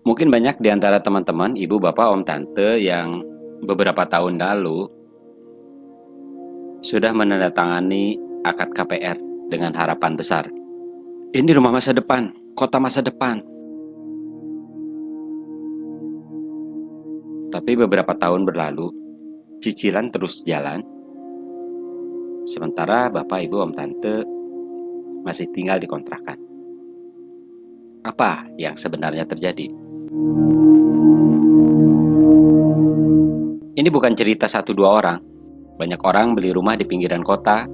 Mungkin banyak di antara teman-teman, ibu, bapak, om, tante yang beberapa tahun lalu sudah menandatangani akad KPR dengan harapan besar. Ini rumah masa depan, kota masa depan. Tapi beberapa tahun berlalu, cicilan terus jalan. Sementara bapak, ibu, om, tante masih tinggal di kontrakan. Apa yang sebenarnya terjadi? Ini bukan cerita satu dua orang. Banyak orang beli rumah di pinggiran kota,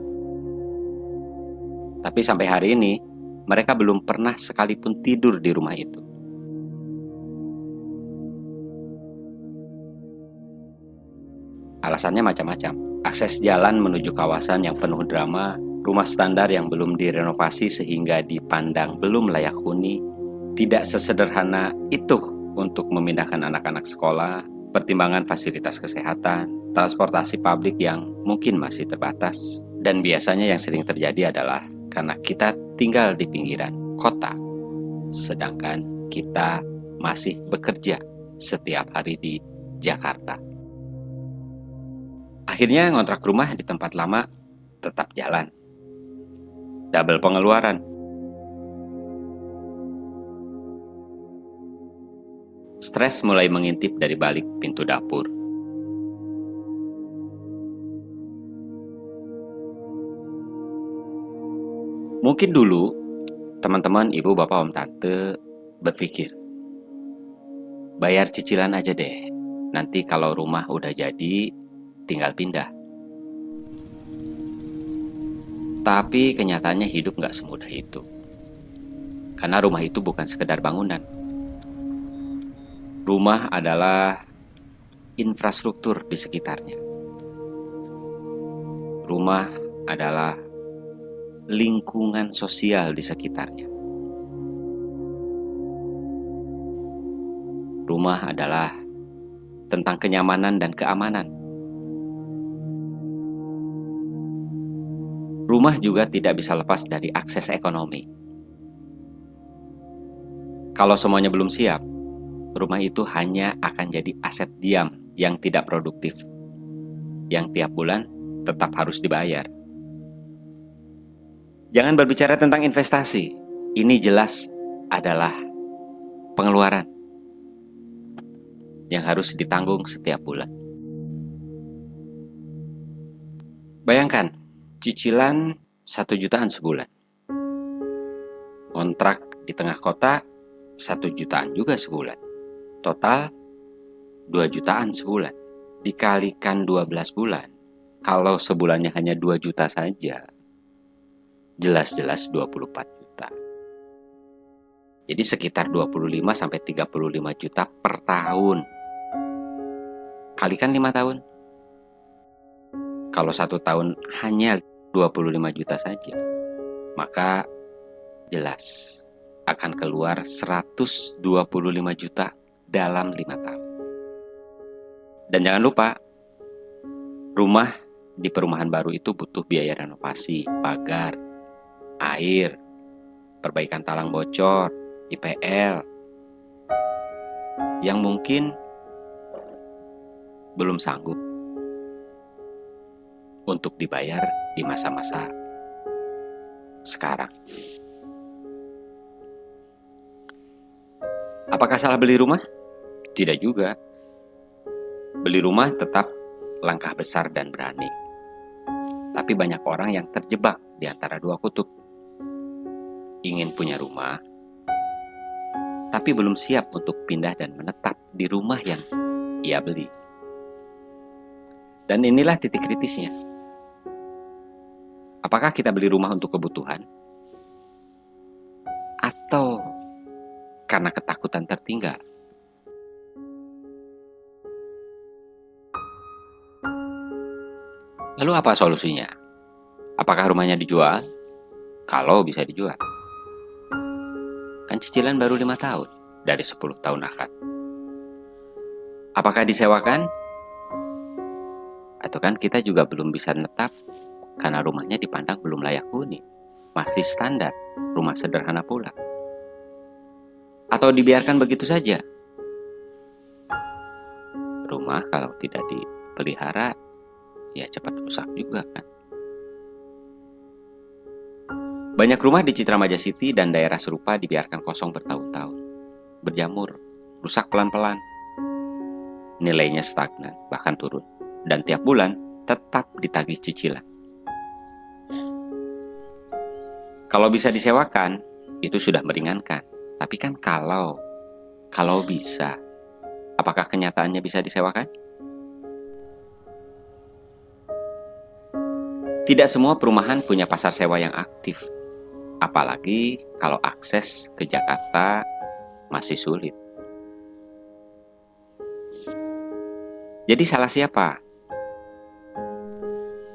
tapi sampai hari ini mereka belum pernah sekalipun tidur di rumah itu. Alasannya macam-macam. Akses jalan menuju kawasan yang penuh drama, rumah standar yang belum direnovasi sehingga dipandang belum layak huni, tidak sesederhana itu untuk memindahkan anak-anak sekolah, pertimbangan fasilitas kesehatan, transportasi publik yang mungkin masih terbatas, dan biasanya yang sering terjadi adalah karena kita tinggal di pinggiran kota, sedangkan kita masih bekerja setiap hari di Jakarta. Akhirnya ngontrak rumah di tempat lama tetap jalan. Double pengeluaran. Stres mulai mengintip dari balik pintu dapur. Mungkin dulu teman-teman, ibu, bapak, om, tante berpikir, bayar cicilan aja deh. Nanti kalau rumah udah jadi, tinggal pindah. Tapi kenyataannya hidup gak semudah itu. Karena rumah itu bukan sekedar bangunan. Rumah adalah infrastruktur di sekitarnya. Rumah adalah lingkungan sosial di sekitarnya. Rumah adalah tentang kenyamanan dan keamanan. Rumah juga tidak bisa lepas dari akses ekonomi. Kalau semuanya belum siap, rumah itu hanya akan jadi aset diam yang tidak produktif, yang tiap bulan tetap harus dibayar. Jangan berbicara tentang investasi. Ini jelas adalah pengeluaran yang harus ditanggung setiap bulan. Bayangkan, cicilan 1 jutaan sebulan. Kontrak di tengah kota 1 jutaan juga sebulan. Total 2 jutaan sebulan. Dikalikan 12 bulan. Kalau sebulannya hanya 2 juta saja, jelas-jelas 24 juta. Jadi sekitar 25 sampai 35 juta per tahun. Kalikan 5 tahun. Kalau 1 tahun hanya 25 juta saja, maka jelas akan keluar 125 juta dalam 5 tahun. Dan jangan lupa, rumah di perumahan baru itu butuh biaya renovasi, pagar, air, perbaikan talang bocor, IPL, yang mungkin belum sanggup untuk dibayar di masa-masa sekarang. Apakah salah beli rumah? Tidak juga. Beli rumah tetap langkah besar dan berani. Tapi banyak orang yang terjebak di antara dua kutub. Ingin punya rumah, tapi belum siap untuk pindah dan menetap di rumah yang ia beli. Dan inilah titik kritisnya. Apakah kita beli rumah untuk kebutuhan? Atau karena ketakutan tertinggal? Lalu apa solusinya? Apakah rumahnya dijual? Kalau bisa dijual. Kan cicilan baru 5 tahun dari 10 tahun akad. Apakah disewakan? Atau kan kita juga belum bisa netap karena rumahnya dipandang belum layak huni. Masih standar, rumah sederhana pula. Atau dibiarkan begitu saja? rumah kalau tidak dipelihara ya cepat rusak juga kan. Banyak rumah di Citramaja City dan daerah serupa dibiarkan kosong bertahun-tahun, berjamur, rusak pelan-pelan. Nilainya stagnan, bahkan turun, dan tiap bulan tetap ditagih cicilan. Kalau bisa disewakan, itu sudah meringankan. Tapi kan kalau bisa, apakah kenyataannya bisa disewakan? Tidak semua perumahan punya pasar sewa yang aktif. Apalagi kalau akses ke Jakarta masih sulit. Jadi salah siapa?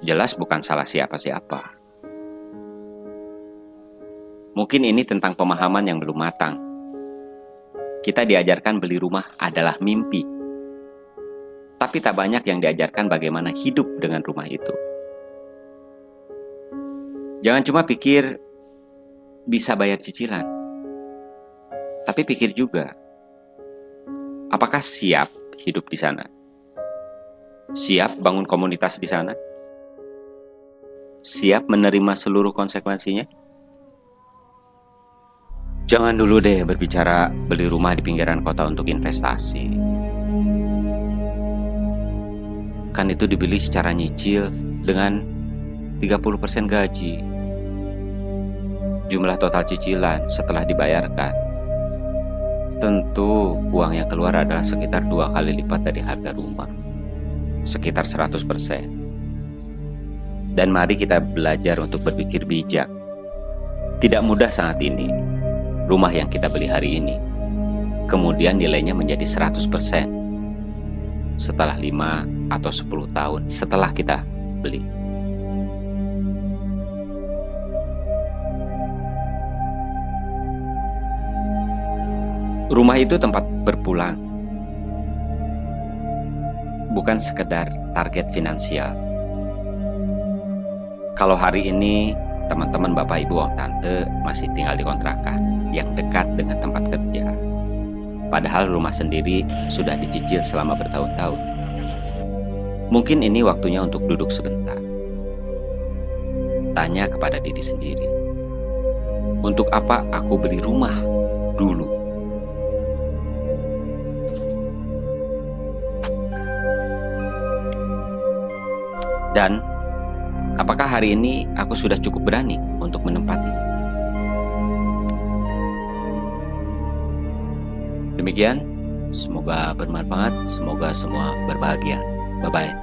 Jelas bukan salah siapa-siapa. Mungkin ini tentang pemahaman yang belum matang. Kita diajarkan beli rumah adalah mimpi. Tapi tak banyak yang diajarkan bagaimana hidup dengan rumah itu. Jangan cuma pikir bisa bayar cicilan. Tapi pikir juga, apakah siap hidup di sana? Siap bangun komunitas di sana? Siap menerima seluruh konsekuensinya? Jangan dulu deh berbicara beli rumah di pinggiran kota untuk investasi. Kan itu dibeli secara nyicil dengan 30% gaji. Jumlah total cicilan setelah dibayarkan, tentu uang yang keluar adalah sekitar 2 kali lipat dari harga rumah, sekitar 100%. Dan mari kita belajar untuk berpikir bijak. Tidak mudah saat ini, rumah yang kita beli hari ini, kemudian nilainya menjadi 100% setelah 5 atau 10 tahun setelah kita beli. Rumah itu tempat berpulang, bukan sekedar target finansial. Kalau hari ini teman-teman Bapak Ibu Om Tante masih tinggal di kontrakan yang dekat dengan tempat kerja, padahal rumah sendiri sudah dicicil selama bertahun-tahun. Mungkin ini waktunya untuk duduk sebentar. Tanya kepada diri sendiri, untuk apa aku beli rumah dulu? Dan apakah hari ini aku sudah cukup berani untuk menempatinya? Demikian, semoga bermanfaat, semoga semua berbahagia. Bye-bye.